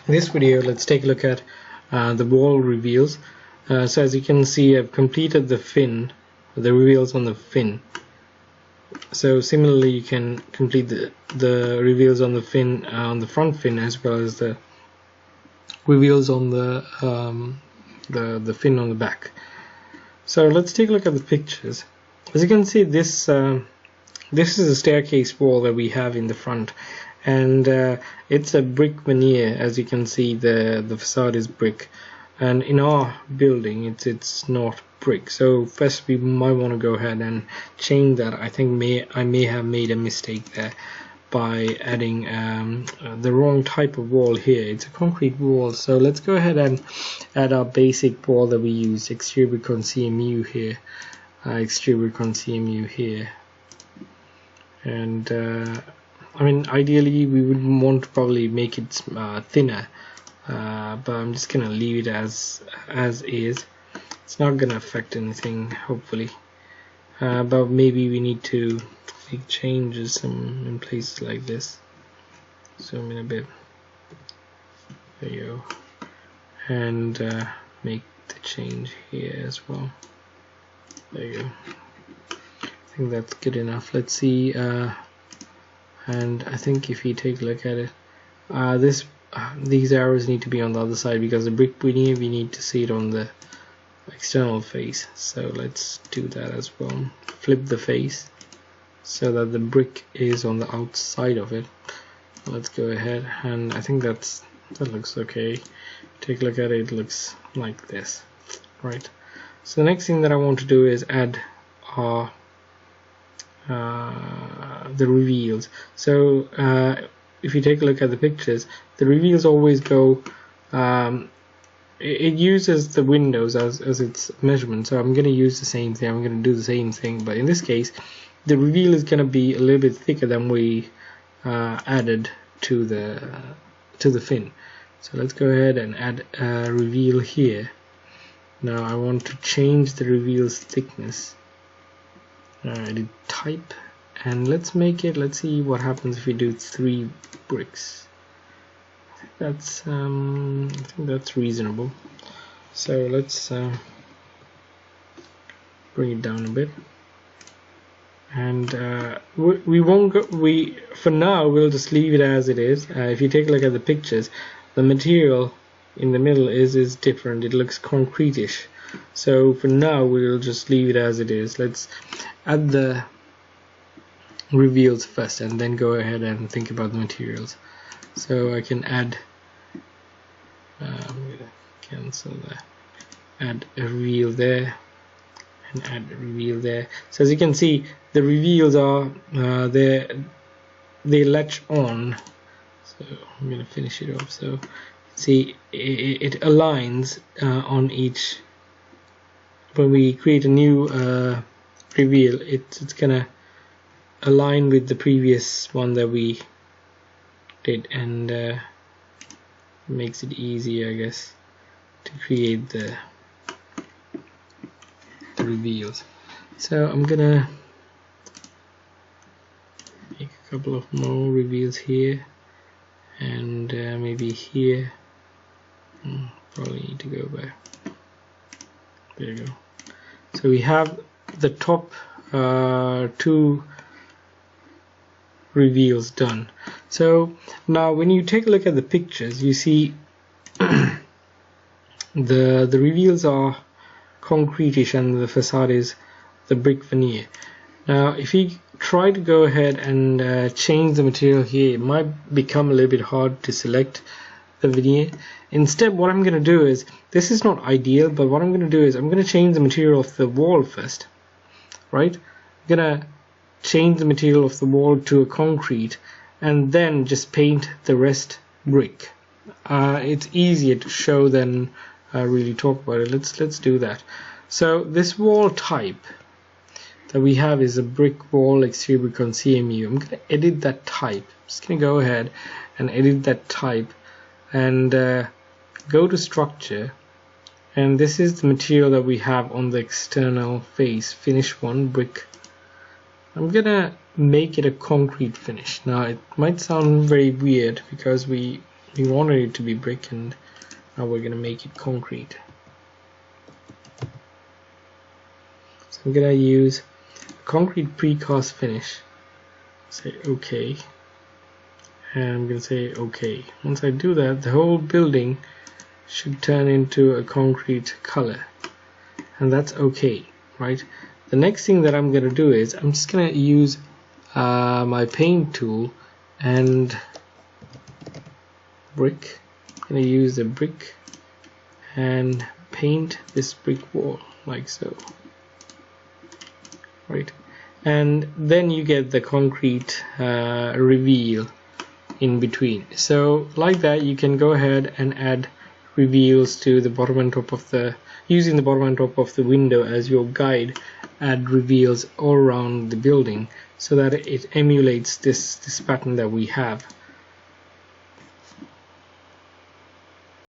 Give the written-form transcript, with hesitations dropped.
In this video, let's take a look at the wall reveals. So as you can see, I've completed the fin, the reveals on the fin. So similarly, you can complete the reveals on the fin, on the front fin, as well as the reveals on the fin on the back. So let's take a look at the pictures. As you can see, this is a staircase wall that we have in the front, and it's a brick veneer. As you can see, the facade is brick, and in our building it's not brick. So first we might want to go ahead and change that. I think I may have made a mistake there by adding the wrong type of wall here. It's a concrete wall, so let's go ahead and add our basic wall that we use, exterior con CMU here, exterior con CMU here. And I mean, ideally we would want to probably make it thinner, but I'm just gonna leave it as is. It's not gonna affect anything, hopefully, but maybe we need to make changes in places like this. Zoom in a bit. There you go, and make the change here as well. There you go. I think that's good enough. Let's see, and I think if you take a look at it, these arrows need to be on the other side, because the brick veneer, we need to see it on the external face. So let's do that as well. Flip the face so that the brick is on the outside of it. Let's go ahead, and I think that looks okay. Take a look at it, it looks like this, right? So the next thing that I want to do is add our the reveals. So if you take a look at the pictures, the reveals always go, it uses the windows as its measurement. So I'm going to use the same thing, I'm going to do the same thing, but in this case the reveal is going to be a little bit thicker than we added to the fin. So let's go ahead and add a reveal here. Now I want to change the reveal's thickness. Edit type, and let's make it, let's see what happens if we do 3 bricks. I think that's reasonable. So let's bring it down a bit, and we won't go, for now we'll just leave it as it is. If you take a look at the pictures, the material in the middle is different. It looks concrete-ish. So for now we'll just leave it as it is. Let's add the reveals first, and then go ahead and think about the materials. So I can add, I'm gonna cancel that, add a reveal there, and add a reveal there. So as you can see, the reveals are they latch on. So I'm gonna finish it off. So see, it aligns on each. When we create a new reveal, it's gonna align with the previous one that we did, and makes it easy, I guess, to create the reveals. So I'm gonna make a couple of more reveals here, and maybe here. Probably need to go back. There you go. So we have the top 2 reveals done. So now when you take a look at the pictures, you see the reveals are concrete-ish, and the facade is the brick veneer. Now if you try to go ahead and change the material here, it might become a little bit hard to select the veneer. Instead, what I'm going to do is, this is not ideal, but what I'm going to do is I'm going to change the material of the wall first, right? I'm going to change the material of the wall to a concrete, and then just paint the rest brick. It's easier to show than really talk about it. Let's do that. So this wall type that we have is a brick wall exterior con CMU. I'm going to edit that type. I'm just going to go ahead and edit that type, and go to structure, and this is the material that we have on the external face, finish 1 brick. I'm gonna make it a concrete finish. Now it might sound very weird because we we wanted it to be brick, and now we're gonna make it concrete. So I'm gonna use concrete precast finish. Say OK, and I'm gonna say OK. Once I do that, the whole building should turn into a concrete color, and that's OK, right? The next thing that I'm gonna do is I'm just gonna use my paint tool and brick. I'm gonna use the brick and paint this brick wall like so, right? And then you get the concrete reveal in between. So like that, you can go ahead and add reveals to the bottom and top of the, using the bottom and top of the window as your guide, add reveals all around the building so that it emulates this pattern that we have.